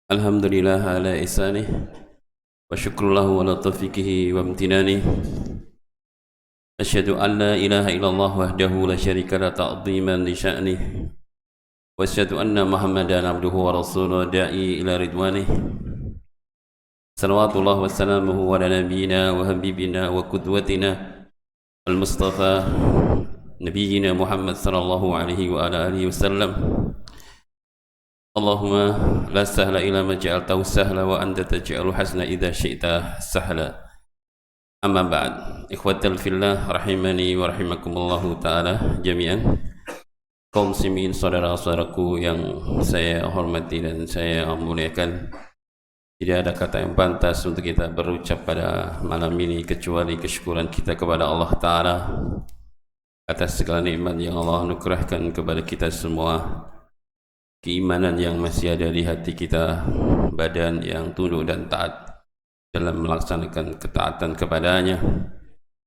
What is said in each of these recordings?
Alhamdulillah ala ihsanih wa syukrullahu ala taufiqihi wa amtinani. Asyhadu an la ilaha illallah wahdahu la syarika la ta'dhiman li sya'nih wa asyhadu anna Muhammadan abduhu wa rasuluhu da'i ila ridwanih. Salawatullah wa salamuhu ala nabiyyina wa habibina wa qudwatina al-mustafa nabiyyina Muhammad sallallahu alaihi wa ala alihi wasallam. Allahumma la sahla illa ma ja'altahu sahla wa anta taj'alul hazna idza syi'ta sahla. Amma ba'd. Ikhwatal fillah rahimani wa rahimakumullahu taala jami'an. Kaum muslimin, saudara-saudaraku yang saya hormati dan saya muliakan, tidak ada kata yang pantas untuk kita berucap pada malam ini kecuali kesyukuran kita kepada Allah taala atas segala nikmat yang Allah anugerahkan kepada kita semua. Keimanan yang masih ada di hati kita, badan yang tunduk dan taat dalam melaksanakan ketaatan kepadanya.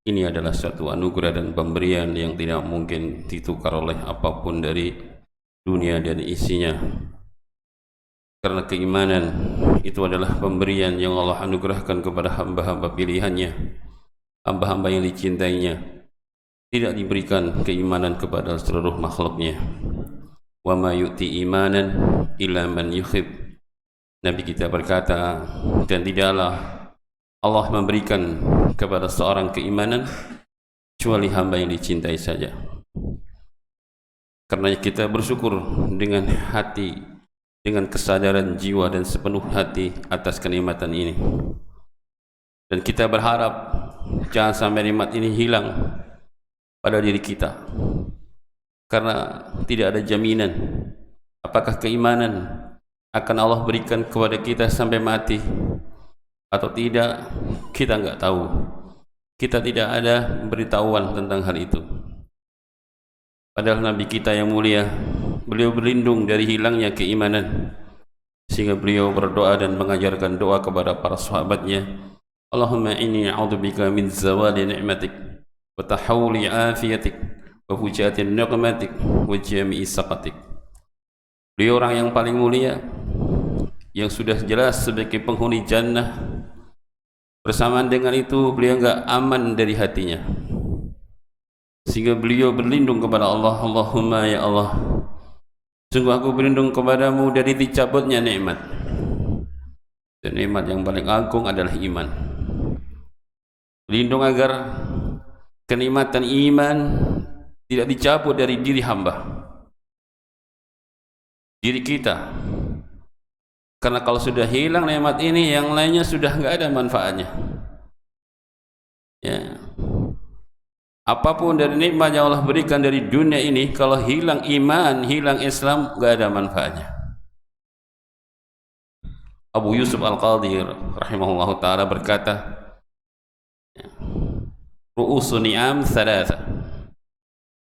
Ini adalah suatu anugerah dan pemberian yang tidak mungkin ditukar oleh apapun dari dunia dan isinya. Karena keimanan itu adalah pemberian yang Allah anugerahkan kepada hamba-hamba pilihannya, hamba-hamba yang dicintainya. Tidak diberikan keimanan kepada seluruh makhluknya. Wa ma yu'ti imanan illa man yuhib. Nabi kita berkata, dan tidaklah Allah memberikan kepada seorang keimanan kecuali hamba yang dicintai saja. Karena kita bersyukur dengan hati, dengan kesadaran jiwa dan sepenuh hati atas kenikmatan ini. Dan kita berharap jangan sampai nikmat ini hilang pada diri kita. Karena tidak ada jaminan apakah keimanan akan Allah berikan kepada kita sampai mati atau tidak, kita enggak tahu. Kita tidak ada pemberitahuan tentang hal itu. Padahal Nabi kita yang mulia, beliau berlindung dari hilangnya keimanan, sehingga beliau berdoa dan mengajarkan doa kepada para sahabatnya, Allahumma inni a'udzubika min zawali ni'matik wa tahawuli afiyatik wa fujatin niqmatik wa jami'i saqatik. Beliau orang yang paling mulia, yang sudah jelas sebagai penghuni jannah. Bersamaan dengan itu beliau enggak aman dari hatinya, sehingga beliau berlindung kepada Allah. Allahumma ya Allah, sungguh aku berlindung kepadamu dari dicabutnya nikmat, dan nikmat yang paling agung adalah iman. Berlindung agar kenikmatan iman tidak dicabut dari diri hamba, diri kita. Karena kalau sudah hilang nikmat ini, yang lainnya sudah enggak ada manfaatnya. Ya. Apapun dari nikmat yang Allah berikan dari dunia ini, kalau hilang iman, hilang Islam, enggak ada manfaatnya. Abu Yusuf Al-Qadhi rahimahullahu taala berkata, ru'usun ni'am thalatha.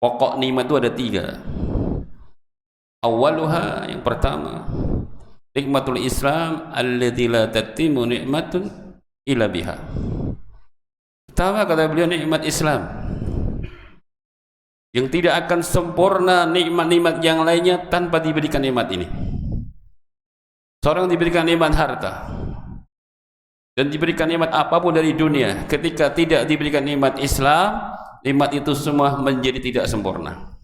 Pokok nikmat itu ada 3. Awaluha, yang pertama, nikmatul Islam alladzi la tatimu nikmatun illa biha. Pertama, kata beliau, nikmat Islam yang tidak akan sempurna nikmat-nikmat yang lainnya tanpa diberikan nikmat ini. Seorang diberikan nikmat harta dan diberikan nikmat apapun dari dunia, ketika tidak diberikan nikmat Islam, nikmat itu semua menjadi tidak sempurna.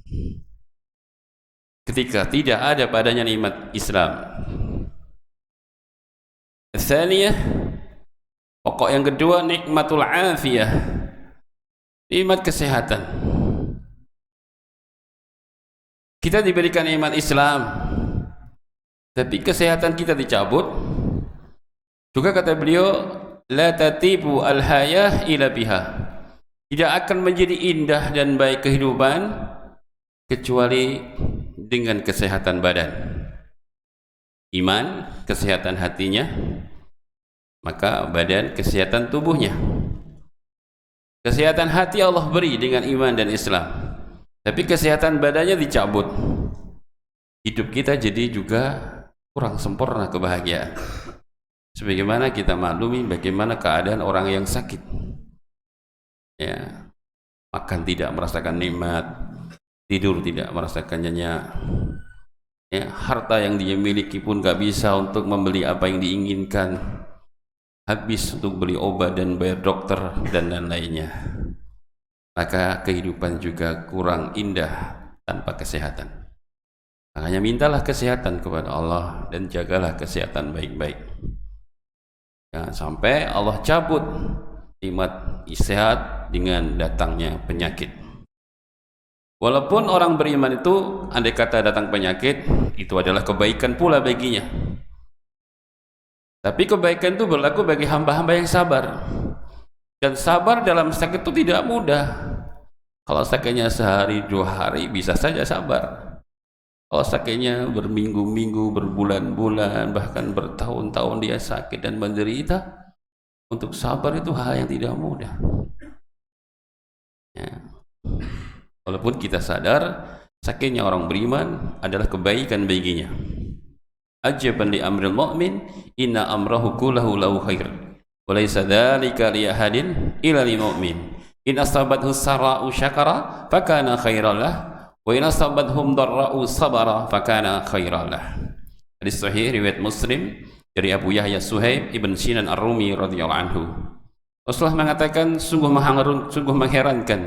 Ketika tidak ada padanya nikmat Islam. Tsaniyah, pokok yang kedua, nikmatul afiyah, nikmat kesehatan. Kita diberikan nikmat Islam, tapi kesehatan kita dicabut. Juga kata beliau, la tatibu al-hayah ila biha. Tidak akan menjadi indah dan baik kehidupan kecuali dengan kesehatan badan, iman, kesehatan hatinya, maka badan, kesehatan tubuhnya. Kesehatan hati Allah beri dengan iman dan Islam, tapi kesehatan badannya dicabut. Hidup kita jadi juga kurang sempurna kebahagiaan. Sebagaimana kita maklumi bagaimana keadaan orang yang sakit. Ya, makan tidak merasakan nikmat, tidur tidak merasakan nyenyak, Ya, harta yang dia miliki pun gak bisa untuk membeli apa yang diinginkan, habis untuk beli obat dan bayar dokter dan lain-lainnya. Maka kehidupan juga kurang indah tanpa kesehatan. Makanya mintalah kesehatan kepada Allah dan jagalah kesehatan baik-baik. Jangan sampai Allah cabut nikmat sehat dengan datangnya penyakit. Walaupun orang beriman itu andai kata datang penyakit, itu adalah kebaikan pula baginya. Tapi kebaikan itu berlaku bagi hamba-hamba yang sabar. Dan sabar dalam sakit itu tidak mudah. Kalau sakitnya sehari, 2 hari bisa saja sabar. Kalau sakitnya berminggu-minggu, berbulan-bulan, bahkan bertahun-tahun dia sakit dan menderita, untuk sabar itu hal yang tidak mudah. Ya. Walaupun kita sadar sakitnya orang beriman adalah kebaikan baginya. Ajaban li amril mu'min inna amrahu kullahu lahu khair wa laysa dzalika li ahadin illa lil mu'min. In asabathu sara'u syakara fakana khairan lah wa in asabathum dharra'u sabara fakana khairan lah. Hadis sahih riwayat Muslim dari Abu Yahya Suhaib ibn Sinan Ar-Rumi radhiyallahu anhu. Rasulullah mengatakan sungguh mengherankan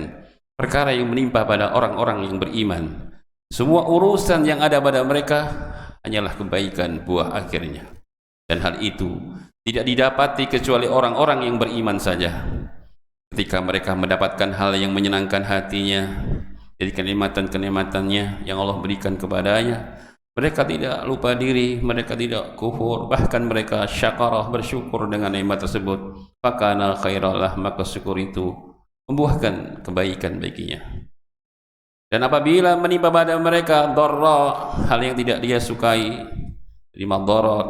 perkara yang menimpa pada orang-orang yang beriman. Semua urusan yang ada pada mereka hanyalah kebaikan buah akhirnya. Dan hal itu tidak didapati kecuali orang-orang yang beriman saja. Ketika mereka mendapatkan hal yang menyenangkan hatinya dari kenikmatan-kenikmatannya yang Allah berikan kepadanya, mereka tidak lupa diri, mereka tidak kufur, bahkan mereka syakarah, bersyukur dengan nikmat tersebut. Fakana khairalah, maka syukur itu membuahkan kebaikan baginya. Dan apabila menimpa pada mereka dharra, hal yang tidak dia sukai, dari madarat,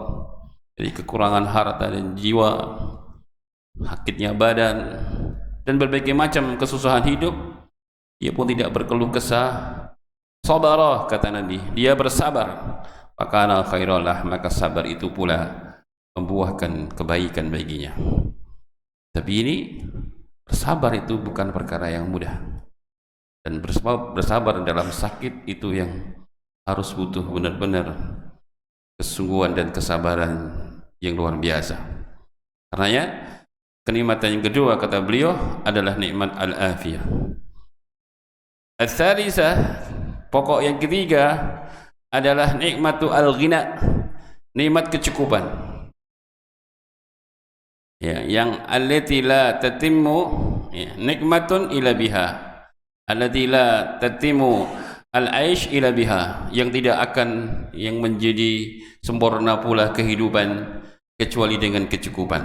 dari kekurangan harta dan jiwa, sakitnya badan, dan berbagai macam kesusahan hidup, dia pun tidak berkeluh kesah. Sabarah, kata Nabi, dia bersabar. Fakana khairalah, maka sabar itu pula membuahkan kebaikan baginya. Tapi ini bersabar itu bukan perkara yang mudah. Dan bersabar dalam sakit itu yang harus butuh benar-benar kesungguhan dan kesabaran yang luar biasa. Karenanya kenikmatan yang kedua kata beliau adalah nikmat al-afiyah. Al-thalithah, pokok yang ketiga adalah nikmatu al-ghina, nikmat kecukupan. Ya, yang allati la tatimmu, ya, nikmatun ila biha, allati la tatimmu al-aish ila biha, yang tidak akan yang menjadi sempurna pula kehidupan kecuali dengan kecukupan.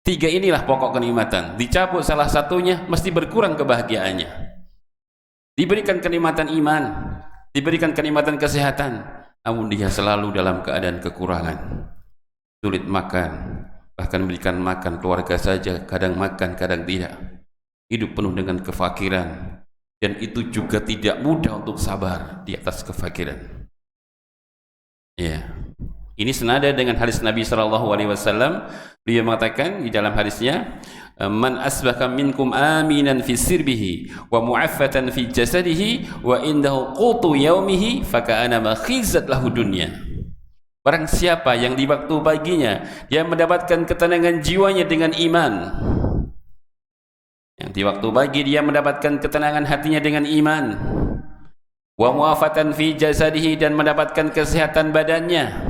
3 inilah pokok kenikmatan. Dicabut salah satunya mesti berkurang kebahagiaannya. Diberikan kenikmatan iman, diberikan kenikmatan kesehatan, namun dia selalu dalam keadaan kekurangan, sulit makan, bahkan memberikan makan keluarga saja, kadang makan, kadang tidak. Hidup penuh dengan kefakiran, dan itu juga tidak mudah untuk sabar di atas kefakiran. Ya, ini senada dengan hadis Nabi SAW. Beliau mengatakan di dalam hadisnya, man asbaka minkum aminan fi sirbihi wa mu'affatan fi jasadihi wa indahu qutu yaumihi faka'anama khizat lahu dunya. Barang siapa yang di waktu paginya dia mendapatkan ketenangan jiwanya dengan iman, yang di waktu pagi dia mendapatkan ketenangan hatinya dengan iman, wa mu'afatan fi jasadihi, dan mendapatkan kesehatan badannya,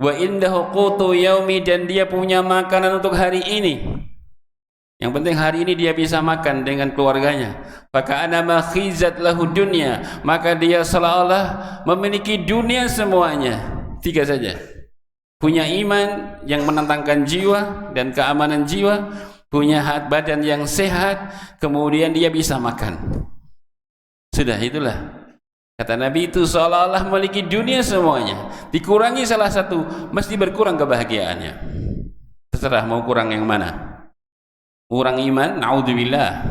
wa indahu qutu yaumi, dan dia punya makanan untuk hari ini, yang penting hari ini dia bisa makan dengan keluarganya, faka'anama khizat lahu dunya, maka dia seolah-olah memiliki dunia semuanya. 3 saja. Punya iman yang menentangkan jiwa dan keamanan jiwa, punya badan yang sehat, kemudian dia bisa makan. Sudah, itulah kata Nabi, itu seolah-olah memiliki dunia semuanya. Dikurangi salah satu, mesti berkurang kebahagiaannya. Terserah mau kurang yang mana. Kurang iman, naudzubillah,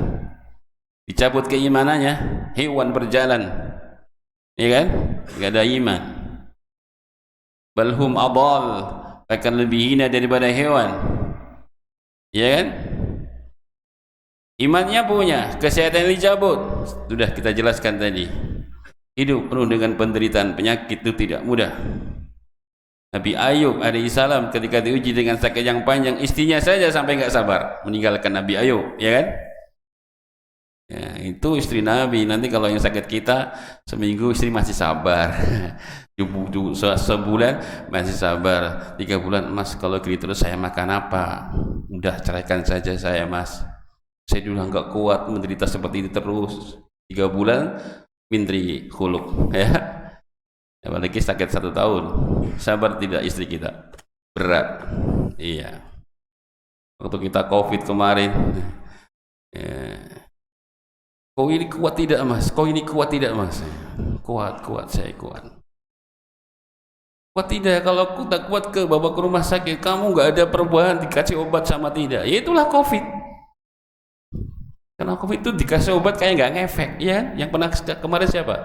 dicabut keimanannya, hewan berjalan, ya kan, gak ada iman. Balhum adal, akan lebih hina daripada hewan, ya kan. Imannya punya, kesehatan dicabut, sudah kita jelaskan tadi. Hidup penuh dengan penderitaan penyakit itu tidak mudah. Nabi Ayub alaihissalam ketika diuji dengan sakit yang panjang, istrinya saja sampai nggak sabar meninggalkan Nabi Ayub, ya kan? Ya, itu istri Nabi. Nanti kalau yang sakit kita seminggu istri masih sabar, sebulan masih sabar, 3 bulan, Mas kalau gitu terus saya makan apa? Udah ceraikan saja saya, Mas. Saya dulu nggak kuat menderita seperti ini terus. 3 bulan mindri khuluk, ya. Apalagi sakit 1 tahun. Sabar tidak istri kita? Berat. Iya. Waktu kita COVID kemarin. Ya. Kau ini kuat tidak, Mas? Kau ini kuat tidak, Mas? Kuat, saya kuat. Kuat tidak? Kalau aku tak kuat ke bawa ke rumah sakit, kamu nggak ada perubahan, dikasih obat sama tidak? Ya itulah COVID. Karena COVID itu dikasih obat kayak nggak ngefek, ya? Yang pernah kemarin siapa?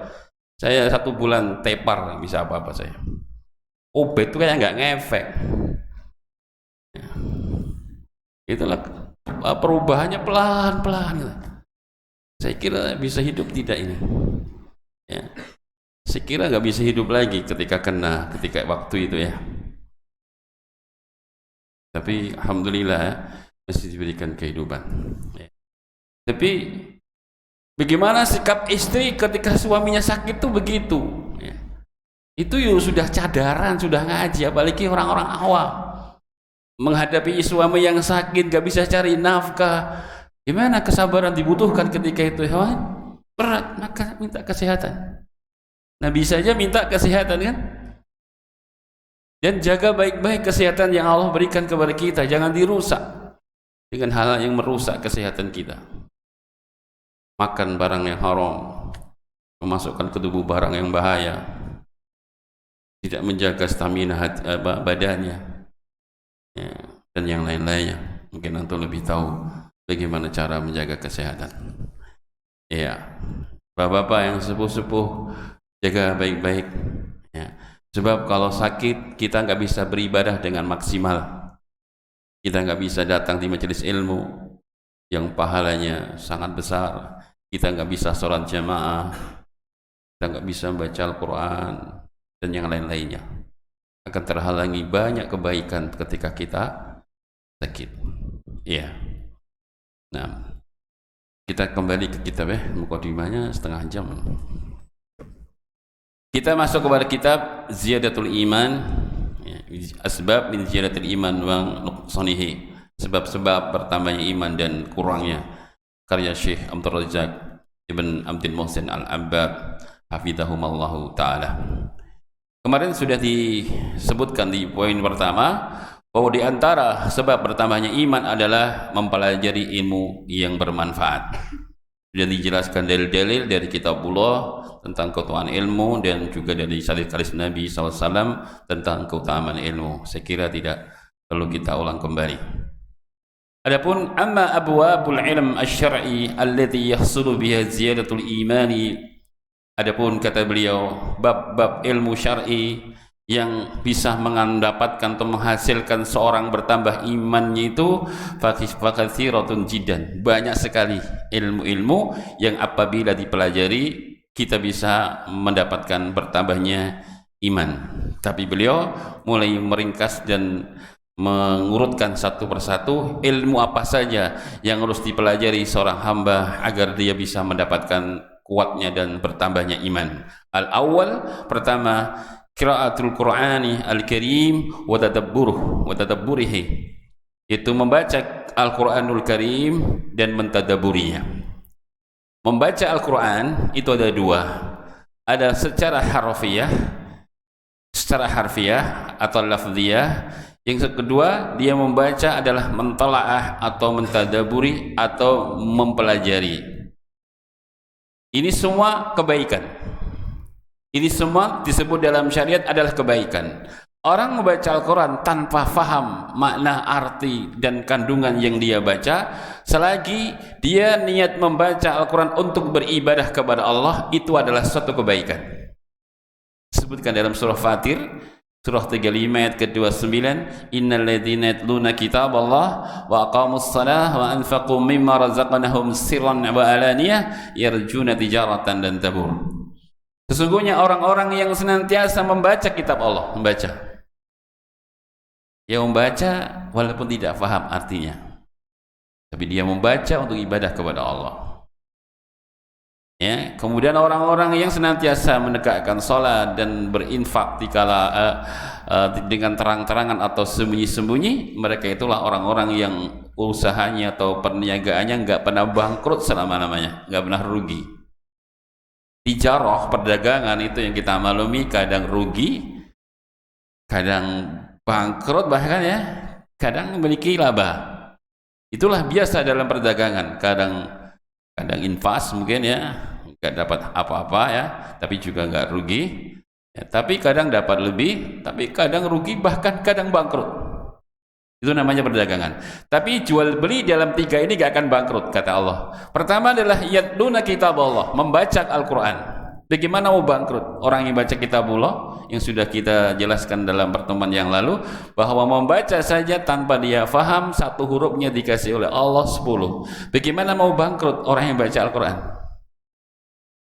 Saya 1 bulan tepar, bisa apa-apa saya. Obat itu kayak nggak ngefek. Ya. Itulah perubahannya pelan-pelan. Saya kira bisa hidup tidak ini, ya. Saya kira nggak bisa hidup lagi ketika waktu itu, ya. Tapi alhamdulillah ya, masih diberikan kehidupan, ya. Tapi bagaimana sikap istri ketika suaminya sakit itu begitu, ya. Itu sudah cadaran, sudah ngaji, apalagi orang-orang awam menghadapi suami yang sakit, nggak bisa cari nafkah. Gimana kesabaran dibutuhkan ketika itu, ya? Berat, maka minta kesehatan. Nabi saja minta kesehatan, kan? Dan jaga baik-baik kesehatan yang Allah berikan kepada kita, jangan dirusak dengan hal yang merusak kesehatan kita. Makan barang yang haram, memasukkan ke tubuh barang yang bahaya, tidak menjaga stamina badannya, ya, dan yang lain-lainnya. Mungkin antum lebih tahu bagaimana cara menjaga kesehatan. Ya, bapak-bapak yang sepuh-sepuh, jaga baik-baik, ya. Sebab kalau sakit kita nggak bisa beribadah dengan maksimal, kita nggak bisa datang di majelis ilmu yang pahalanya sangat besar, kita nggak bisa sholat jamaah, kita nggak bisa baca Al-Quran dan yang lain-lainnya. Akan terhalangi banyak kebaikan ketika kita sakit, ya. Nah, kita kembali ke kitab, mukadimahnya setengah jam. Kita masuk kepada kitab Ziyadatul Iman, ya, asbab min ziyadatul iman wa nuqsanihi, sebab-sebab bertambahnya iman dan kurangnya, karya Syekh Abdul Razak Ibn Abdul Muhsin Al-Abbad hafizahumallahu ta'ala. Kemarin sudah disebutkan di poin pertama bahwa di antara sebab bertambahnya iman adalah mempelajari ilmu yang bermanfaat. Sudah dijelaskan dalil-dalil dari kitabullah tentang keutamaan ilmu dan juga dari hadis Nabi SAW tentang keutamaan ilmu. Saya kira tidak perlu kita ulang kembali. Adapun amma abwabul ilm asy-syar'i allati yahsulu biha ziyadatul imani, adapun kata beliau bab-bab ilmu syar'i yang bisa mendapatkan atau menghasilkan seorang bertambah imannya itu fakathiratun jiddan, banyak sekali ilmu-ilmu yang apabila dipelajari kita bisa mendapatkan bertambahnya iman. Tapi beliau mulai meringkas dan mengurutkan satu persatu ilmu apa saja yang harus dipelajari seorang hamba agar dia bisa mendapatkan kuatnya dan bertambahnya iman. Al-awwal, pertama, qiraatul Qur'ani al-Karim wa tadabburihi, itu membaca Al-Qur'anul Karim dan mentadabburinya. Membaca Al-Qur'an itu ada 2. Ada secara harfiah atau lafziyah. Yang kedua, dia membaca adalah mentalaah atau mentadabburi atau mempelajari. Ini semua kebaikan. Ini semua disebut dalam syariat adalah kebaikan. Orang membaca Al-Quran tanpa faham makna, arti, dan kandungan yang dia baca, selagi dia niat membaca Al-Quran untuk beribadah kepada Allah, itu adalah suatu kebaikan. Disebutkan dalam surah Fatir, surah 35 ayat ke-29, innal ladzina yatluna kitaballah wa aqamus shalah wa anfaqu mimma razaqnahum sirran wa alaniyah yarjuna tijaratan lan tabur. Sesungguhnya orang-orang yang senantiasa membaca kitab Allah, yang membaca walaupun tidak paham artinya, tapi dia membaca untuk ibadah kepada Allah. Ya, kemudian orang-orang yang senantiasa menegakkan salat dan berinfak dengan terang-terangan atau sembunyi-sembunyi, mereka itulah orang-orang yang usahanya atau perniagaannya nggak pernah bangkrut selama-lamanya, nggak pernah rugi. Tijarah, perdagangan itu yang kita maklumi kadang rugi, kadang bangkrut, bahkan ya kadang memiliki laba. Itulah biasa dalam perdagangan. Kadang infas mungkin ya nggak dapat apa-apa ya, tapi juga nggak rugi ya, tapi kadang dapat lebih, tapi kadang rugi, bahkan kadang bangkrut. Itu namanya perdagangan. Tapi jual beli dalam tiga ini gak akan bangkrut, kata Allah. Pertama adalah yatluna kitab Allah, membaca Al-Quran. Bagaimana mau bangkrut? Orang yang baca kitabullah, yang sudah kita jelaskan dalam pertemuan yang lalu, bahwa membaca saja tanpa dia faham satu hurufnya dikasih oleh Allah 10. Bagaimana mau bangkrut orang yang baca Al-Quran?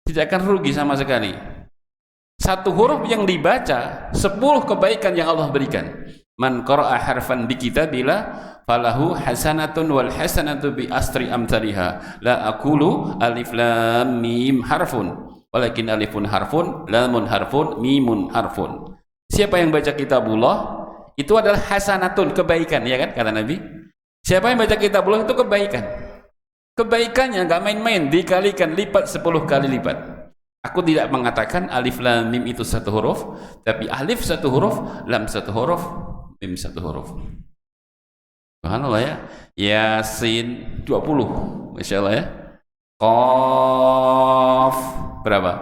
Tidak akan rugi sama sekali. Satu huruf yang dibaca, 10 kebaikan yang Allah berikan. Man qara'a harfan bi kitabillah falahu hasanatun wal hasanatu bi asri amsalha. La aqulu alif lam mim harfun, walakin alifun harfun, lamun harfun, mimun harfun. Siapa yang baca kitabullah itu adalah hasanatun, kebaikan, ya kan kata Nabi. Siapa yang baca kitabullah itu kebaikan. Kebaikannya enggak main-main, dikalikan lipat 10 kali lipat. Aku tidak mengatakan alif lam mim itu satu huruf, tapi alif satu huruf, lam satu huruf, mim satu huruf. Subhanallah ya. Yasin 20, Masya Allah ya. Qaf berapa?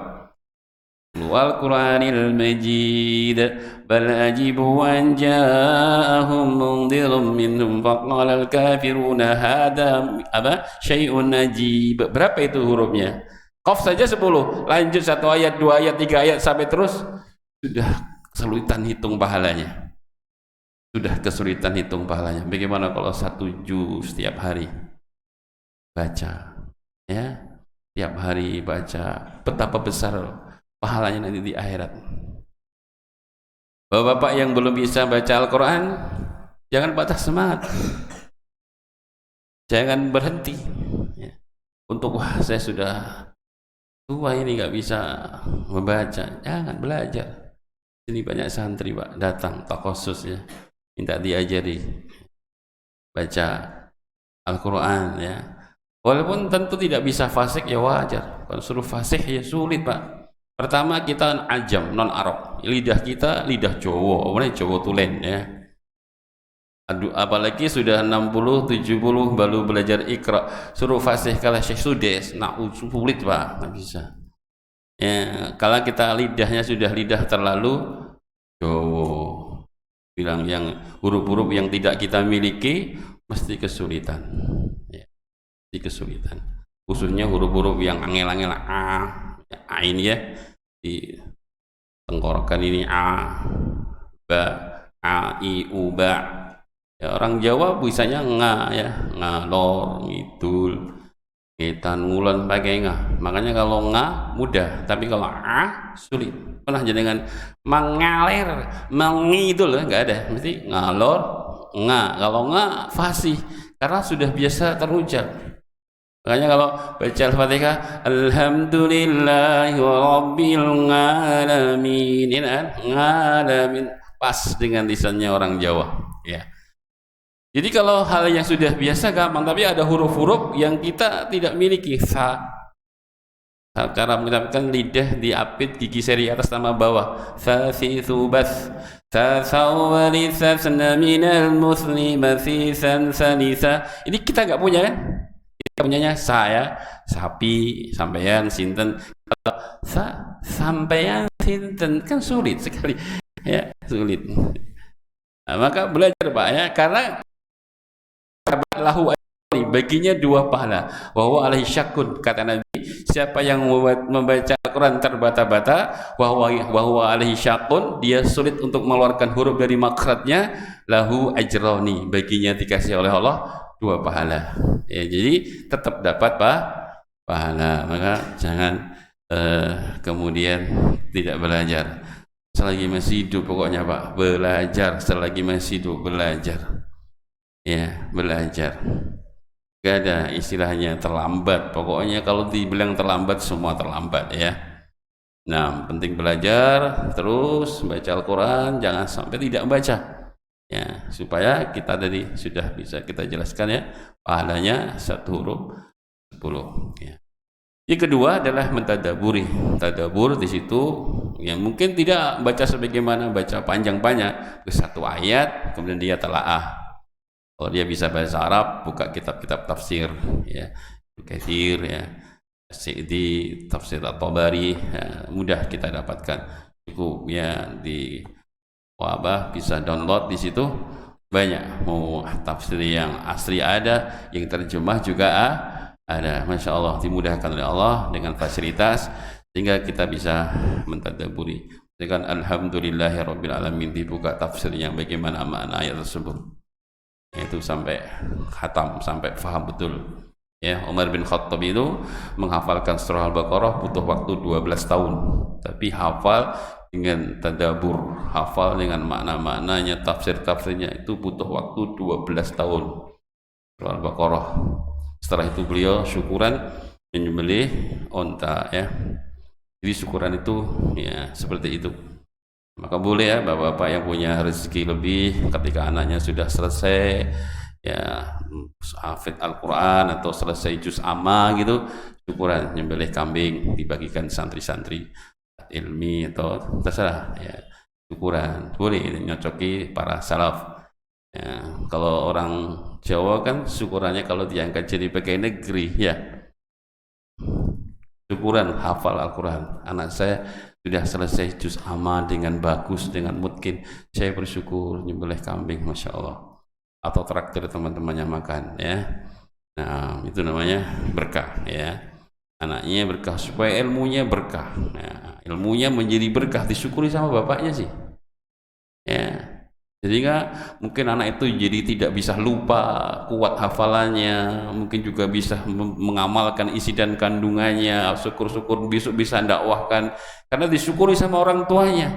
Wal Qur'anil Majid bal ajibu an ja'ahum mundhirun minhum faqala al kafiruna hadha syai'un ajib. Berapa itu hurufnya? Qaf saja 10, lanjut 1 ayat, 2 ayat, 3 ayat sampai terus, sudah kesulitan hitung pahalanya. Bagaimana kalau 1 juz setiap hari baca, ya, tiap hari baca, betapa besar pahalanya nanti di akhirat. Bapak-bapak yang belum bisa baca Al-Quran, jangan patah semangat, jangan berhenti ya. Untuk wah saya sudah tua ini nggak bisa membaca, jangan belajar. Ini banyak santri Pak datang tak khusus ya, minta diajari baca Al-Quran ya. Walaupun tentu tidak bisa fasih ya wajar. Kalau suruh fasih ya sulit Pak. Pertama kita ajam, non Arab, lidah kita lidah Jawa, mana Jawa tulen ya. Aduh, apalagi sudah 60-70 baru belajar Iqra, suruh fasih kalah Syekh Sudes, sulit Pak, nggak bisa. Ya, kalau kita lidahnya sudah lidah terlalu Jawa, bilang yang huruf-huruf yang tidak kita miliki, mesti kesulitan. Ya, mesti kesulitan. Khususnya huruf-huruf yang angel-angel ain ya, di tenggorokan ini ba, i, u, ba. Ya, orang Jawa bisanya nga ya, ngalor, ngidul, ngetan, ngulon, pakai nga. Makanya kalau nga mudah, tapi kalau sulit. Pernah jenengan mengalir, mengidul, nggak ada, mesti ngalor, nga. Kalau nga fasih, karena sudah biasa terucap. Makanya kalau baca Al-Fatihah, Alhamdulillahi Rabbil Alamin, ini kan ngalamin, pas dengan lisannya orang Jawa ya. Jadi kalau hal yang sudah biasa gampang, tapi ada huruf-huruf yang kita tidak miliki. Cara mengucapkan lidah diapit, gigi seri atas sama bawah. Fi thubath tasawwali sasna minal muslimati sanisa. Ini kita nggak punya kan? Kita punyanya saya, sapi, sampeyan, sinten. Sampeyan, sinten kan sulit sekali. Ya, sulit. Nah, maka belajar Pak ya, karena lahu baginya 2 pahala. Wa huwa alaihi syakun, kata Nabi, siapa yang membaca Al-Quran terbata-bata, wa huwa alaihi syakun, dia sulit untuk mengeluarkan huruf dari makhrajnya, lahu ajroni, baginya dikasih oleh Allah 2 pahala ya. Jadi tetap dapat pahala. Maka jangan kemudian tidak belajar. Selagi masih hidup pokoknya Pak, belajar. Selagi masih hidup belajar, ya belajar. Gak ada istilahnya terlambat. Pokoknya kalau dibilang terlambat, semua terlambat ya. Nah, penting belajar terus, baca Al-Quran, jangan sampai tidak baca ya, supaya kita tadi sudah bisa kita jelaskan ya, pahalanya 1 huruf 10 ya. Yang kedua adalah mentadaburi. Tadabur di situ ya, mungkin tidak baca sebagaimana baca panjang-panjang ke 1 ayat kemudian dia telaah. Kalau dia bisa bahasa Arab, buka kitab-kitab tafsir ya, Katsir ya, Sa'di, tafsir At-Tabari ya, mudah kita dapatkan. Cukup ya di wabah bisa download di situ, banyak. Mau tafsir yang asli ada, yang terjemah juga ada. Masya Allah, dimudahkan oleh Allah dengan fasilitas sehingga kita bisa mentadaburi. Dengan alhamdulillahirabbil alamin, dibuka tafsirnya bagaimana makna ayat tersebut. Itu sampai khatam, sampai faham betul ya. Umar bin Khattab itu menghafalkan surah Al-Baqarah butuh waktu 12 tahun, tapi hafal dengan tadabbur, hafal dengan makna-maknanya, tafsir-tafsirnya itu butuh waktu 12 tahun surah Al-Baqarah. Setelah itu beliau syukuran menyembelih onta ya. Jadi syukuran itu ya seperti itu. Maka boleh ya bapak-bapak yang punya rezeki lebih, ketika anaknya sudah selesai ya hafid Al-Quran atau selesai juz amma gitu, syukuran nyembelih kambing dibagikan santri-santri ilmi atau terserah ya, syukuran boleh, nyocoki para salaf ya. Kalau orang Jawa kan syukurannya kalau diangkat jadi pegawai negeri ya, syukuran hafal Al-Quran, anak saya sudah selesai juz amma dengan bagus, dengan mungkin saya bersyukur nyembelih kambing, Masya Allah, atau traktir teman-temannya makan ya. Nah itu namanya berkah ya, anaknya berkah supaya ilmunya berkah ya. Ilmunya menjadi berkah, disyukuri sama bapaknya sih ya. Jadi mungkin anak itu jadi tidak bisa lupa, kuat hafalannya, mungkin juga bisa mengamalkan isi dan kandungannya, syukur-syukur besok bisa dakwahkan karena disyukuri sama orang tuanya,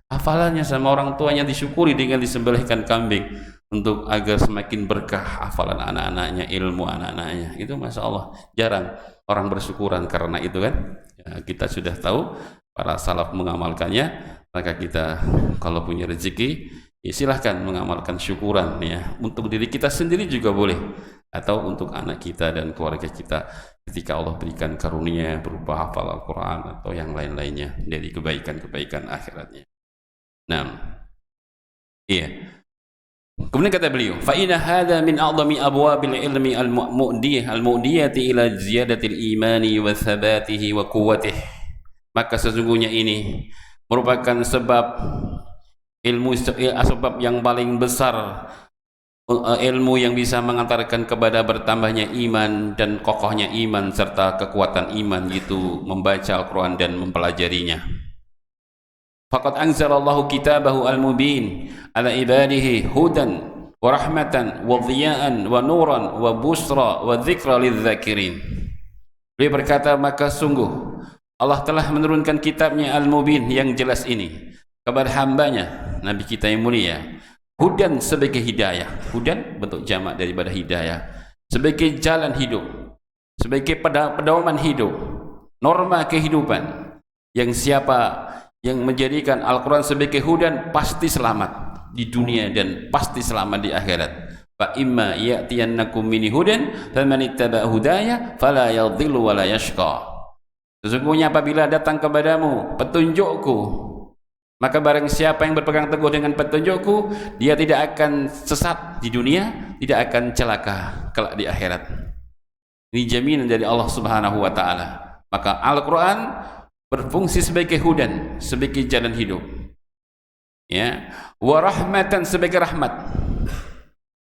hafalannya sama orang tuanya disyukuri dengan disembelihkan kambing untuk agar semakin berkah hafalan anak-anaknya, ilmu anak-anaknya. Itu Masya Allah, jarang orang bersyukuran karena itu kan ya, kita sudah tahu para salaf mengamalkannya, maka kita kalau punya rezeki ya silahkan mengamalkan syukuran ya, untuk diri kita sendiri juga boleh, atau untuk anak kita dan keluarga kita ketika Allah berikan karunia berupa hafal Al-Quran atau yang lain-lainnya dari kebaikan-kebaikan akhiratnya. Nah iya, kemudian kata beliau, fa inna hadza min a'zami abwabil ilmi al-mu'diyati ila ziyadatil imani wa thabatihi wa quwwatihi. Maka sesungguhnya ini merupakan sebab ilmu, sebab yang paling besar, ilmu yang bisa mengantarkan kepada bertambahnya iman dan kokohnya iman serta kekuatan iman, itu membaca Al-Quran dan mempelajarinya. Faqad anzalallahu kitabahu al-mubin ala ibadihi hudan wa rahmatan wa dhiya'an wa nuran wa busra wa dzikra lidzakirin. Beliau berkata, maka sungguh Allah telah menurunkan kitabnya al-mubin yang jelas ini kepada hambanya Nabi kita yang mulia, hudan sebagai hidayah, hudan bentuk jamak daripada hidayah, sebagai jalan hidup, sebagai pedoman hidup, norma kehidupan, yang siapa yang menjadikan Al-Quran sebagai hudan pasti selamat di dunia dan pasti selamat di akhirat. Fa imma ya'tiyannakum minni hudan faman ittaba'a hudaya fala yadhillu wa la yashqa. Sesungguhnya apabila datang kepadamu petunjukku, maka barang siapa yang berpegang teguh dengan petunjukku, dia tidak akan sesat di dunia, tidak akan celaka kelak di akhirat. Ini jaminan dari Allah Subhanahu wa taala. Maka Al-Quran berfungsi sebagai hudan, sebagai jalan hidup ya, wa rahmatan, sebagai rahmat.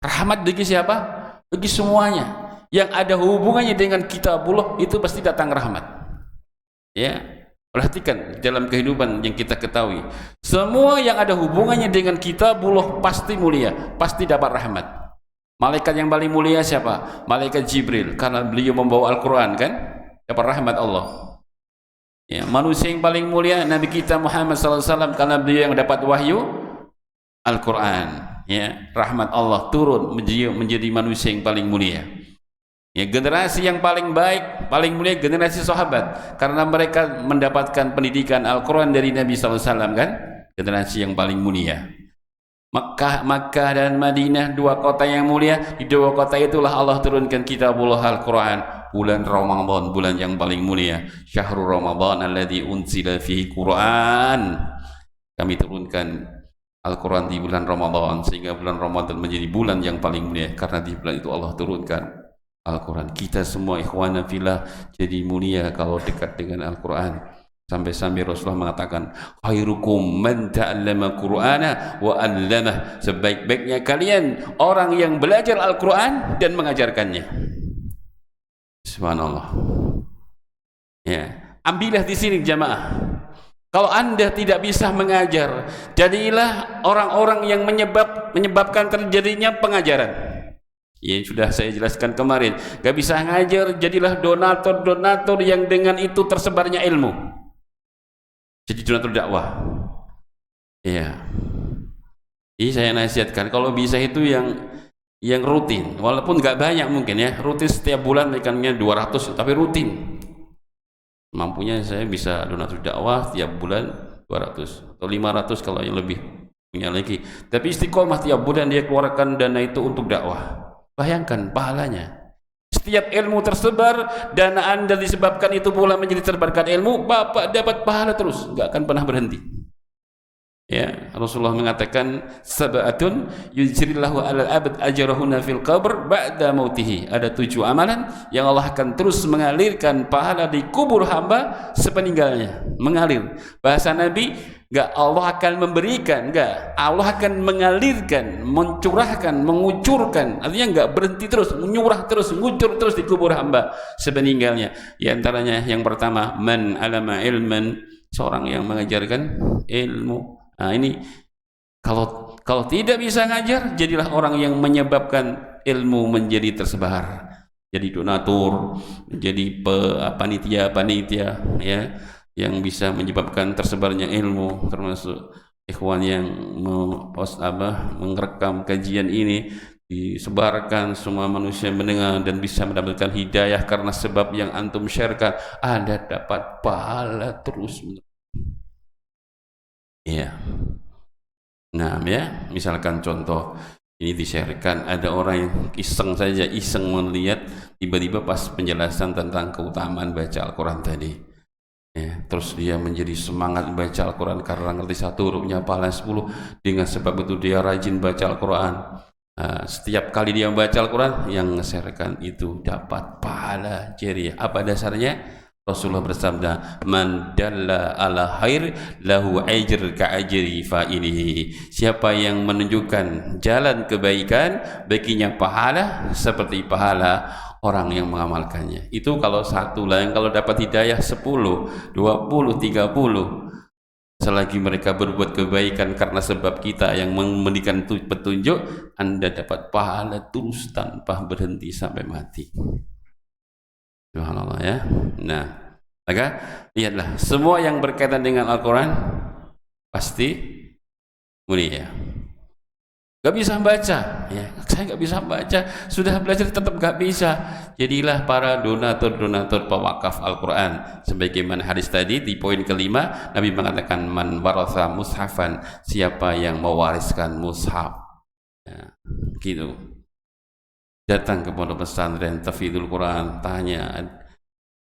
Rahmat bagi siapa? Bagi semuanya yang ada hubungannya dengan kitabullah, itu pasti datang rahmat ya. Perhatikan dalam kehidupan yang kita ketahui, semua yang ada hubungannya dengan kitabullah pasti mulia, pasti dapat rahmat. Malaikat yang paling mulia siapa? Malaikat Jibril, karena beliau membawa Al-Quran kan, dapat rahmat Allah. Ya, manusia yang paling mulia Nabi kita Muhammad SAW, karena beliau yang dapat wahyu Al-Quran. Ya, rahmat Allah turun menjadi manusia yang paling mulia. Ya, generasi yang paling baik, paling mulia generasi sahabat, karena mereka mendapatkan pendidikan Al-Quran dari Nabi SAW, kan? Generasi yang paling mulia. Makkah dan Madinah, dua kota yang mulia. Di dua kota itulah Allah turunkan kitabullah Al-Quran. Bulan Ramadan, bulan yang paling mulia. Syahrul Ramadan alladzi unzila fihi Quran. Kami turunkan Al-Quran di bulan Ramadan, sehingga bulan Ramadan menjadi bulan yang paling mulia, karena di bulan itu Allah turunkan Al-Quran. Kita semua ikhwana fillah jadi mulia kalau dekat dengan Al-Quran. Sampai-sampai Rasulullah mengatakan, khairukum man ta'allama Qur'ana wa 'allamah. Sebaik-baiknya kalian orang yang belajar Al-Quran dan mengajarkannya. Subhanallah. Ya, ambillah di sini jamaah. Kalau Anda tidak bisa mengajar, jadilah orang-orang yang menyebabkan terjadinya pengajaran. Ya, sudah saya jelaskan kemarin. Gak bisa ngajar, jadilah donatur-donatur yang dengan itu tersebarnya ilmu. Jadi donatur dakwah. Iya. Ini saya nasihatkan, kalau bisa itu yang rutin, walaupun gak banyak mungkin ya, rutin setiap bulan ikannya 200, tapi rutin. Mampunya saya bisa donatur dakwah tiap bulan 200 atau 500 kalau yang lebih punya lagi. Tapi istiqomah tiap bulan dia keluarkan dana itu untuk dakwah. Bayangkan pahalanya. Setiap ilmu tersebar, dana Anda disebabkan itu pula menjadi tersebarkan ilmu, Bapak dapat pahala terus, nggak akan pernah berhenti. Ya, Rasulullah mengatakan, sab'atun yujrillahu 'alal 'abd ajrahuna fil qabr ba'da mautihi. Ada 7 amalan yang Allah akan terus mengalirkan pahala di kubur hamba sepeninggalnya. Mengalir. Bahasa Nabi, enggak Allah akan memberikan, enggak, Allah akan mengalirkan, mencurahkan, mengucurkan. Artinya enggak berhenti terus, menyurah terus, mengucur terus di kubur hamba sepeninggalnya. Di antaranya yang pertama, man alama ilman, seorang yang mengajarkan ilmu. Nah, ini kalau tidak bisa ngajar, jadilah orang yang menyebabkan ilmu menjadi tersebar. Jadi donatur, menjadi panitia-panitia ya, yang bisa menyebabkan tersebarnya ilmu, termasuk ikhwan yang merekam kajian ini, disebarkan, semua manusia mendengar dan bisa mendapatkan hidayah karena sebab yang antum sharekan. Anda dapat pahala terus. Iya. Nah, ya, misalkan contoh ini di-sharekan, ada orang yang iseng melihat tiba-tiba pas penjelasan tentang keutamaan baca Al-Quran tadi. Ya, terus dia menjadi semangat baca Al-Quran karena ngerti satu hurufnya pahala 10. Dengan sebab itu dia rajin baca Al-Quran. Setiap kali dia baca Al-Quran, yang nge-sharekan itu dapat pahala jariah. Apa dasarnya? Rasulullah bersabda, man dalla ala khair lahu ajr ka ajri fa'ilihi. Siapa yang menunjukkan jalan kebaikan, baginya pahala seperti pahala orang yang mengamalkannya. Itu kalau satu lah, yang kalau dapat hidayah 10, 20, 30. Selagi mereka berbuat kebaikan karena sebab kita yang memberikan petunjuk, Anda dapat pahala terus tanpa berhenti sampai mati. Subhanallah ya. Nah, maka lihatlah, semua yang berkaitan dengan Al-Quran pasti mulia. Gak bisa baca, ya, saya gak bisa baca, sudah belajar tetap gak bisa. Jadilah para donatur-donatur pewakaf Al-Quran. Sebagaimana hadis tadi di poin kelima, Nabi mengatakan, man waratha mushafan, siapa yang mewariskan mushaf, ya, gitu. Datang ke pondok pesantren Tahfidzul Quran, tanya,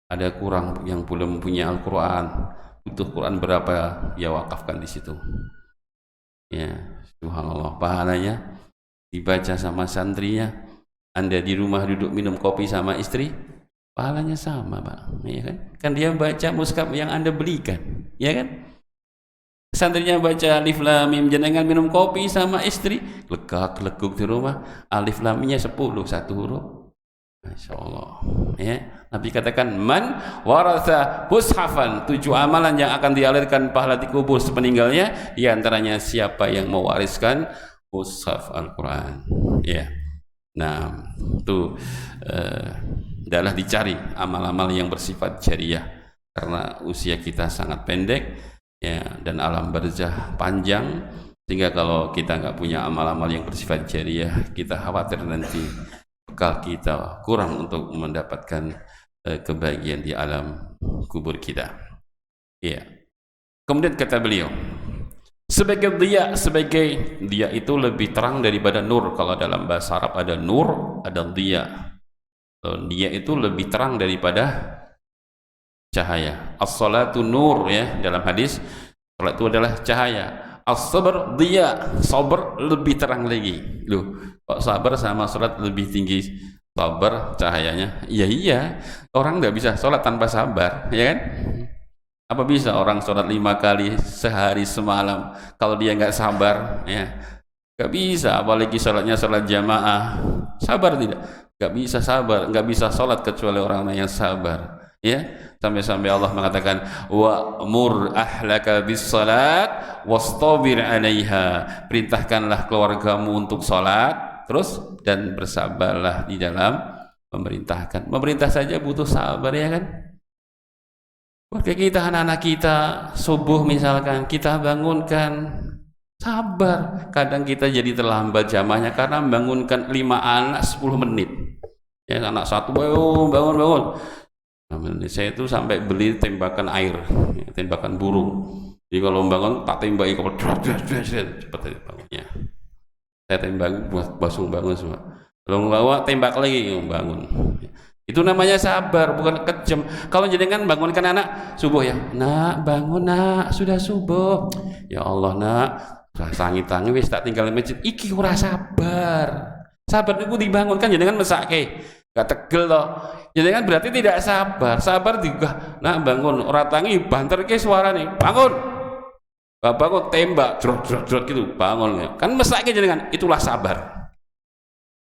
ada kurang yang belum punya Al-Quran, butuh Quran berapa, ya wakafkan di situ. Ya, subhanallah, pahalanya dibaca sama santrinya. Anda di rumah duduk minum kopi sama istri, pahalanya sama, Pak. Ya kan? Kan dia baca mushaf yang Anda belikan, ya kan? Santrinya baca alif lam mim, jenengan minum kopi sama istri, legak-leguk di rumah, alif lam mimnya 10, satu huruf. Masya Allah, ya. Nabi katakan, man waratha mushafan, 7 amalan yang akan dialirkan pahala di kubur sepeninggalnya. Di antaranya siapa yang mewariskan mushaf Al-Quran, ya. Nah, itu adalah dicari amal-amal yang bersifat jariah. karena usia kita sangat pendek ya, dan alam barzah panjang, sehingga kalau kita nggak punya amal-amal yang bersifat jariah, kita khawatir nanti bekal kita kurang untuk mendapatkan kebahagiaan di alam kubur kita. Ya. Kemudian kata beliau, sebagai dia itu lebih terang daripada nur. Kalau dalam bahasa Arab ada nur, ada dia. Dia itu lebih terang daripada cahaya. As-salatu nur, ya, dalam hadis salat itu adalah cahaya. As-sabr dia, sabar lebih terang lagi. Loh, kok sabar sama salat lebih tinggi? Sabar cahayanya. Iya, orang nggak bisa salat tanpa sabar, ya kan? Apa bisa orang salat 5 kali sehari semalam kalau dia nggak sabar, ya? Nggak bisa. Apalagi salatnya salat jamaah, sabar tidak? Nggak bisa sabar, nggak bisa salat kecuali orang yang sabar, ya. Sampai-sampai Allah mengatakan wa'mur ahlaka bis salat wastabir 'alaiha, perintahkanlah keluargamu untuk salat, terus dan bersabarlah di dalam memerintahkan. Memerintah saja butuh sabar, ya kan? Keluarga kita, anak-anak kita subuh misalkan kita bangunkan, sabar. Kadang kita jadi terlambat jamaahnya karena membangunkan 5 anak 10 menit, ya, anak satu bangun. Saya itu sampai beli tembakan air, tembakan burung. Jadi kalau bangun tak tembaki kalau cepat bangunnya. Saya tembak langsung bangun semua. Kalau bawa tembak lagi bangun. Itu namanya sabar, bukan kejam. Kalau jenengan bangunkan anak subuh, ya, nak bangun nak, sudah subuh. Ya Allah nak, tangi wis tak tinggal di masjid. Iki ora sabar. Sabar itu dibangunkan jenengan mesake. Gak tegel loh. Jenengan berarti tidak sabar. Sabar juga. Nah bangun, ora tangi banter ke suara nih. Bangun. Bangun tembak, jrot gitu. Bangun ya. Kan mesake jenengan, itulah sabar.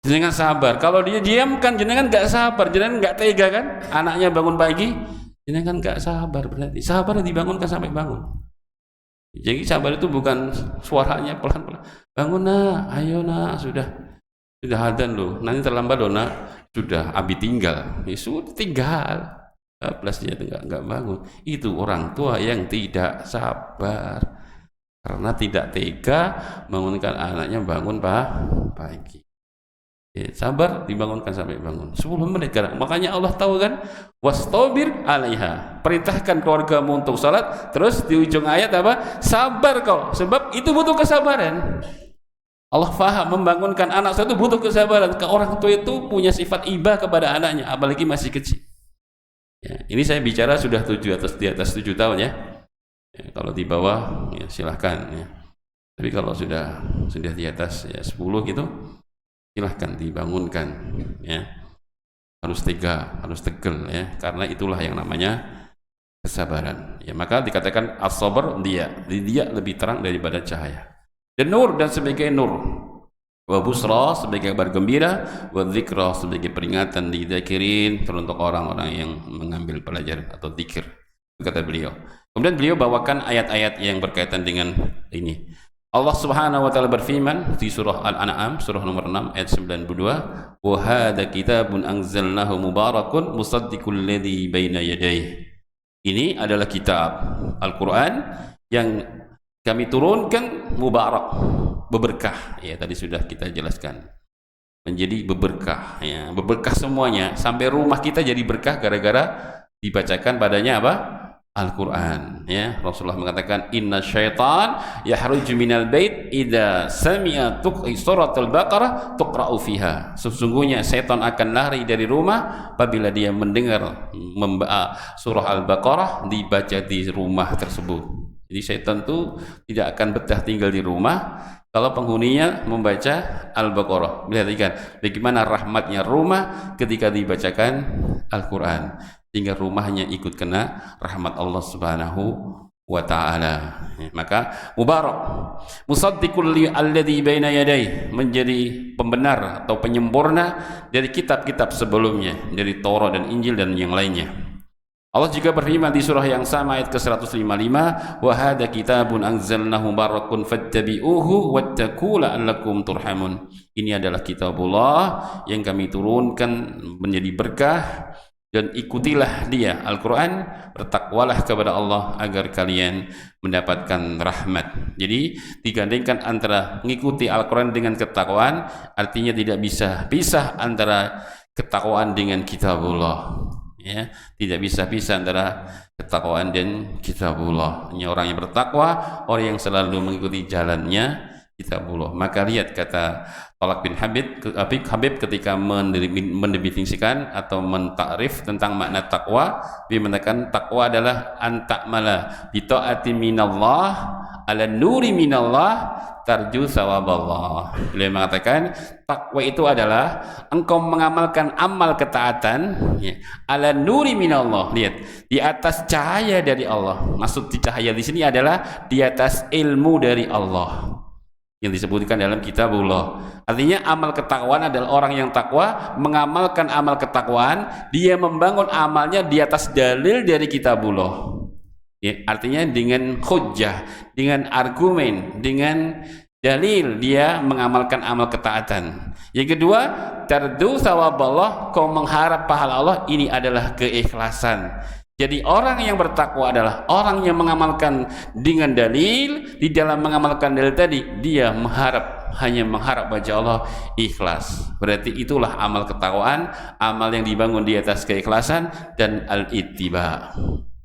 Jenengan sabar. Kalau dia diamkan, jenengan gak sabar. Jenengan gak tega kan? Anaknya bangun pagi, jenengan gak sabar berarti. Sabar dibangunkan sampai bangun. Jadi sabar itu bukan suaranya pelan-pelan. Bangun nak, ayo nak, sudah adzan loh. Nanti terlambat loh nak. Sudah abi tinggal, ya sudah tinggal. Plus dia nggak bangun. Itu orang tua yang tidak sabar karena tidak tega bangunkan anaknya bangun pagi. Ya, sabar dibangunkan sampai bangun 10 menit kadang. Makanya Allah tahu kan, wastabir 'alaiha, perintahkan keluargamu untuk salat. Terus di ujung ayat apa? Sabar kau, sebab itu butuh kesabaran. Allah faham membangunkan anak itu butuh kesabaran. Orang tua itu punya sifat iba kepada anaknya, apalagi masih kecil. Ya, ini saya bicara sudah di atas 7 tahun, ya. Ya, kalau di bawah ya silahkan, ya. Tapi kalau sudah di atas ya 10 gitu, silahkan dibangunkan, ya. Harus tega, harus tegel, ya. Karena itulah yang namanya kesabaran. Ya, maka dikatakan as-sabr dia lebih terang daripada cahaya. Dan nur dan sebagai nur, wa busra sebagai kabar gembira, wa dzikra sebagai peringatan lidzakirin teruntuk orang-orang yang mengambil pelajaran atau zikir, kata beliau. Kemudian beliau bawakan ayat-ayat yang berkaitan dengan ini. Allah Subhanahu wa taala berfirman di surah Al-An'am surah nomor 6 ayat 92, wa hadza kitabun anzalnahu mubarakun musaddiqul ladzi baina yadayhi. Ini adalah kitab Al-Qur'an yang kami turunkan mubarak, berberkah, ya, tadi sudah kita jelaskan, menjadi berberkah, ya, berberkah semuanya, sampai rumah kita jadi berkah gara-gara dibacakan padanya apa? Al-Quran, ya. Rasulullah mengatakan inna syaitan yahruju minal bait idza sami'a surat al-Baqarah tuqra'u fiha. Sesungguhnya setan akan lari dari rumah apabila dia mendengar surah Al-Baqarah dibaca di rumah tersebut. Jadi setan itu tidak akan betah tinggal di rumah kalau penghuninya membaca Al-Baqarah. Perhatikan bagaimana rahmatnya rumah ketika dibacakan Al-Quran, sehingga rumahnya ikut kena rahmat Allah Subhanahu wa ta'ala. Maka mubarak, musaddiqul alladzi baina yadayhi, menjadi pembenar atau penyempurna dari kitab-kitab sebelumnya, dari Taurat dan Injil dan yang lainnya. Allah juga berfirman di surah yang sama ayat ke-155, wa hadza kitabun anzalnahu mubarakun fattabi'uhu wattaqu la'allakum turhamun. Ini adalah kitabullah yang kami turunkan menjadi berkah, dan ikutilah dia Al-Quran, bertakwalah kepada Allah agar kalian mendapatkan rahmat. Jadi digandengkan antara mengikuti Al-Quran dengan ketakwaan, artinya tidak bisa pisah antara ketakwaan dengan kitabullah, ya, tidak bisa pisah antara ketakwaan dan kitabullah. Ini orang yang bertakwa, orang yang selalu mengikuti jalannya kitabullah. Maka lihat kata Talak bin Habib ketika mendefinisikan atau mentakrif tentang makna takwa, dia mengatakan takwa adalah antakmala bi taati minallah ala nuri minallah tarju sawaballah. Beliau mengatakan takwa itu adalah engkau mengamalkan amal ketaatan, ya, ala nuri minallah, lihat, di atas cahaya dari Allah. Maksud di cahaya di sini adalah di atas ilmu dari Allah yang disebutkan dalam kitabullah. Artinya amal ketakwaan adalah orang yang takwa mengamalkan amal ketakwaan, dia membangun amalnya di atas dalil dari kitabullah, ya, artinya dengan hujjah, dengan argumen, dengan dalil dia mengamalkan amal ketaatan. Yang kedua, tardu sawaballah, kau mengharap pahala Allah. Ini adalah keikhlasan. Jadi orang yang bertakwa adalah orang yang mengamalkan dengan dalil. Di dalam mengamalkan dalil tadi dia hanya mengharap wajah Allah, ikhlas. Berarti itulah amal ketakwaan, amal yang dibangun di atas keikhlasan dan al-ittiba.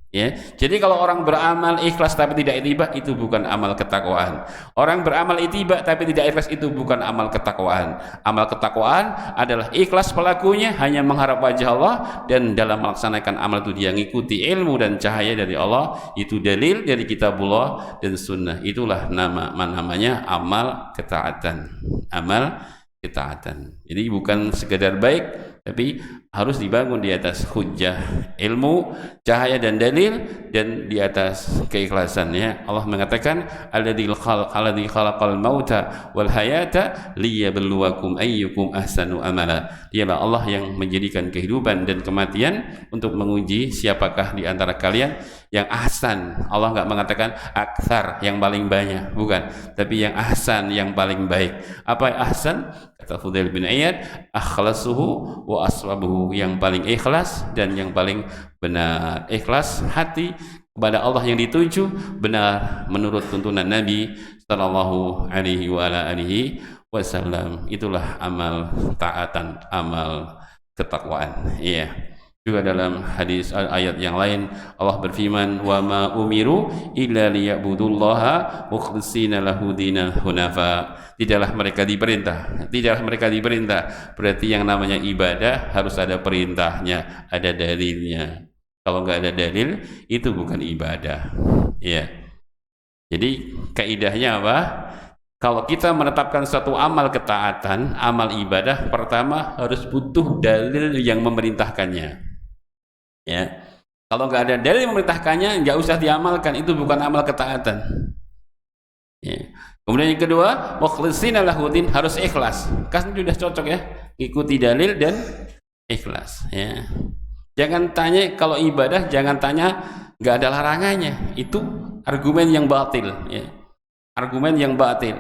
Ya, jadi kalau orang beramal ikhlas tapi tidak ittiba, itu bukan amal ketakwaan. Orang beramal ittiba tapi tidak ikhlas, itu bukan amal ketakwaan. Amal ketakwaan adalah ikhlas pelakunya, hanya mengharap wajah Allah, dan dalam melaksanakan amal itu dia ngikuti ilmu dan cahaya dari Allah, itu dalil dari kitabullah dan sunnah. Itulah namanya amal ketaatan. Amal ketaatan. Jadi bukan sekedar baik, tapi harus dibangun di atas hujjah, ilmu, cahaya dan dalil, dan di atas keikhlasan, ya. Allah mengatakan alladzi khalaqal mauta wal hayata liyabluwakum ayyukum ahsanu amala. Dialah Allah yang menjadikan kehidupan dan kematian untuk menguji siapakah di antara kalian yang ahsan. Allah enggak mengatakan aktsar, yang paling banyak, bukan, tapi yang ahsan, yang paling baik. Apa yang ahsan? Kata Fudail bin Iyad, akhlasuhu wa aswabuhu, yang paling ikhlas dan yang paling benar. Ikhlas hati kepada Allah yang dituju, benar menurut tuntunan Nabi sallallahu alaihi wa ala alihi wasallam. Itulah amal taatan, amal ketakwaan. Iya. Juga dalam hadis ayat yang lain Allah berfirman, wa ma umiru illa liya'budullaha mukhlishina lahu dinan hunafa. Tidaklah mereka diperintah, berarti yang namanya ibadah harus ada perintahnya, ada dalilnya. Kalau nggak ada dalil, itu bukan ibadah, ya. Jadi kaidahnya apa? Kalau kita menetapkan suatu amal ketaatan, amal ibadah, pertama harus butuh dalil yang memerintahkannya, ya. Kalau nggak ada dalil yang memerintahkannya, nggak usah diamalkan, itu bukan amal ketaatan, ya. Kemudian yang kedua, mukhlishina lahudin, harus ikhlas. Kan sudah cocok, ya, ikuti dalil dan ikhlas, ya. Jangan tanya, kalau ibadah jangan tanya nggak ada larangannya, itu argumen yang batil, ya. Argumen yang batil.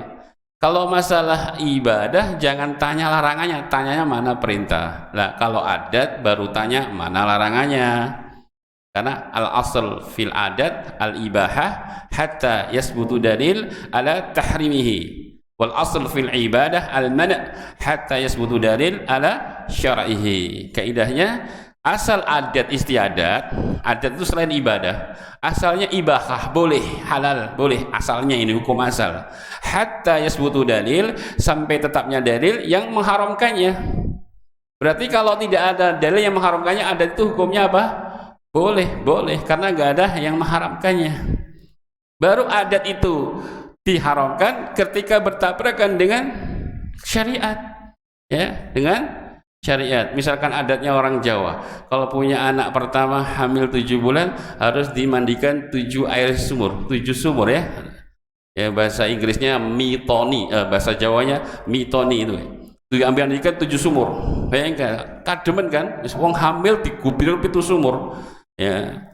Kalau masalah ibadah jangan tanya larangannya, tanyanya mana perintah. Lah kalau adat baru tanya mana larangannya. Karena al-asl fil adat al-ibahah hatta yasbutu dalil ala tahrimihi. Wal asl fil ibadah al-mana' hatta yasbutu dalil ala syar'ihi. Kaidahnya asal adat istiadat, adat itu selain ibadah, asalnya ibahah, boleh, halal, boleh, asalnya ini hukum asal. Hatta yasbutu dalil, sampai tetapnya dalil yang mengharamkannya. Berarti kalau tidak ada dalil yang mengharamkannya, adat itu hukumnya apa? Boleh, karena nggak ada yang mengharamkannya. Baru adat itu diharamkan ketika bertabrakan dengan syariat, ya, dengan syariat. Misalkan adatnya orang Jawa, kalau punya anak pertama hamil 7 bulan harus dimandikan 7 air sumur, 7 sumur, ya. Ya, bahasa Inggrisnya mitoni, bahasa Jawanya mitoni itu. Diambilkan 7 sumur. Bayangkan, kademen kan, wong hamil digubir itu sumur. Ya,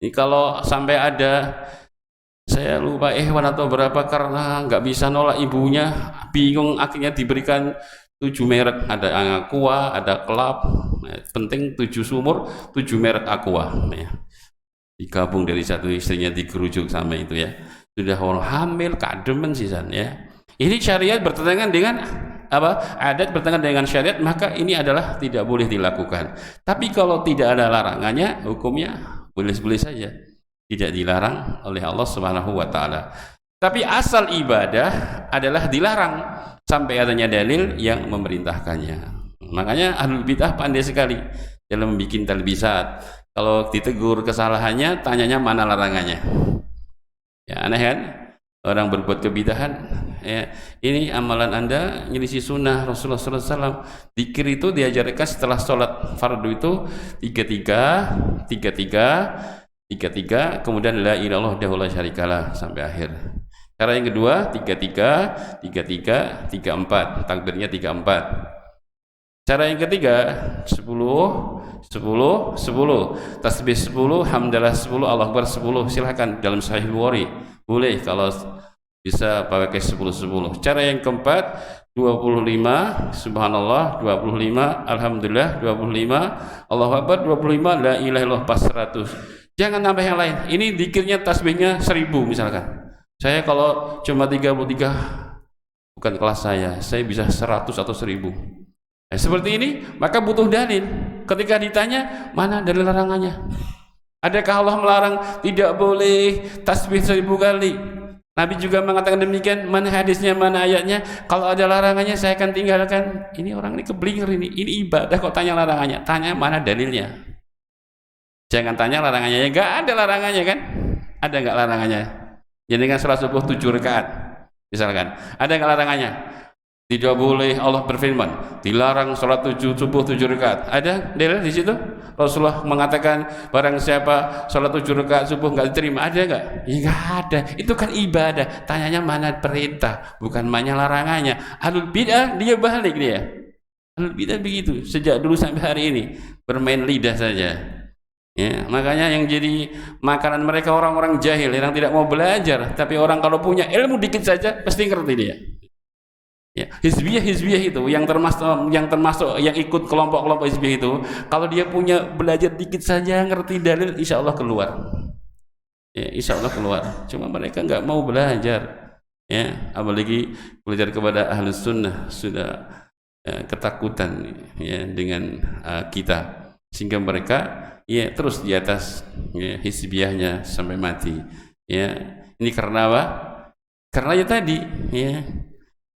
ini kalau sampai ada, saya lupa Ikhwan atau berapa, karena nggak bisa nolak ibunya, bingung, akhirnya diberikan 7 merek, ada Aqua, ada Club, penting 7 sumur, 7 merek Aqua, ya. Digabung dari satu istrinya digerujuk sama itu ya. Sudah orang hamil, kademen sisan ya. Ini syariat bertentangan dengan apa? Adat bertentangan dengan syariat, maka ini adalah tidak boleh dilakukan. Tapi kalau tidak ada larangannya, hukumnya boleh-boleh saja. Tidak dilarang oleh Allah Subhanahu wa taala. Tapi asal ibadah adalah dilarang sampai adanya dalil yang memerintahkannya. Makanya ahlul bidah pandai sekali dalam membuat talbisat. Kalau ditegur kesalahannya, tanyanya mana larangannya. Ya aneh kan? Orang berbuat kebidahan, ya, ini amalan anda nyelisih sunnah Rasulullah SAW. Dzikir itu diajarkan setelah sholat fardu itu 33, 33, kemudian la ilaha illallah syarikalah sampai akhir. Cara yang kedua 33, 34, takbirnya 34. Cara yang ketiga 10, 10, tasbih 10, hamdalah 10, Allah Akbar 10. Silakan dalam Sahih Bukhari. Boleh kalau bisa pakai 10. Cara yang keempat 25, subhanallah 25, alhamdulillah 25, Allahu Akbar 25, la ilaha illallah pas 100. Jangan nambah yang lain. Ini dzikirnya tasbihnya 1000 misalkan. Saya kalau cuma 33 bukan kelas saya bisa 100 atau 1000. Seperti ini, maka butuh dalil. Ketika ditanya, mana dalil larangannya? Adakah Allah melarang tidak boleh tasbih 1000 kali? Nabi juga mengatakan demikian. Mana hadisnya, mana ayatnya? Kalau ada larangannya, saya akan tinggalkan. Ini orang ini keblinger ini. Ini ibadah kok tanya larangannya? Tanya mana dalilnya? Jangan tanya larangannya. Ya, nggak ada larangannya kan? Ada nggak larangannya? Jadi kan salat subuh 7 rakaat, misalkan. Ada nggak larangannya? Tidak boleh, Allah berfirman dilarang sholat subuh 7 rakaat. Ada dalil di situ? Rasulullah mengatakan barang siapa sholat 7 rakaat subuh nggak diterima, ada nggak? Ya nggak ada. Itu kan ibadah. Tanyanya mana perintah, bukan mana larangannya. Ahlul bidah dia balik dia. Ahlul bidah begitu sejak dulu sampai hari ini bermain lidah saja. Ya, makanya yang jadi makanan mereka orang-orang jahil yang tidak mau belajar. Tapi orang kalau punya ilmu dikit saja pasti ngerti dia. Ya, hizbiyah itu yang termasuk yang ikut kelompok-kelompok hizbiyah itu, kalau dia punya belajar dikit saja ngerti dalil, insya Allah keluar. Ya, insya Allah keluar. Cuma mereka nggak mau belajar. Ya, apalagi belajar kepada ahlus sunnah sudah ketakutan ya dengan kita, sehingga mereka ya terus di atas ya, hizbiyahnya sampai mati. Ya, ini karena apa? Karena ya tadi ya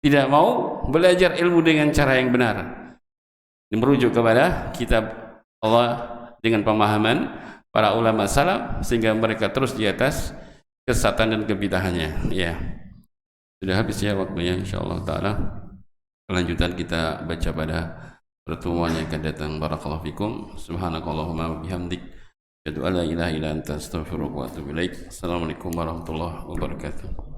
tidak mau belajar ilmu dengan cara yang benar, merujuk kepada kitab Allah dengan pemahaman para ulama salaf, sehingga mereka terus di atas kesesatan dan kebidahannya. Ya, sudah habis ya waktunya, insyaallah taala. Kelanjutan kita baca pada pertemuan yang akan datang. Barakallahu fikum. Subhanakallahumma bihamdik, asyhadu an la ilaha illa anta, astaghfiruka wa atubu ilaik. Assalamualaikum warahmatullahi wabarakatuh.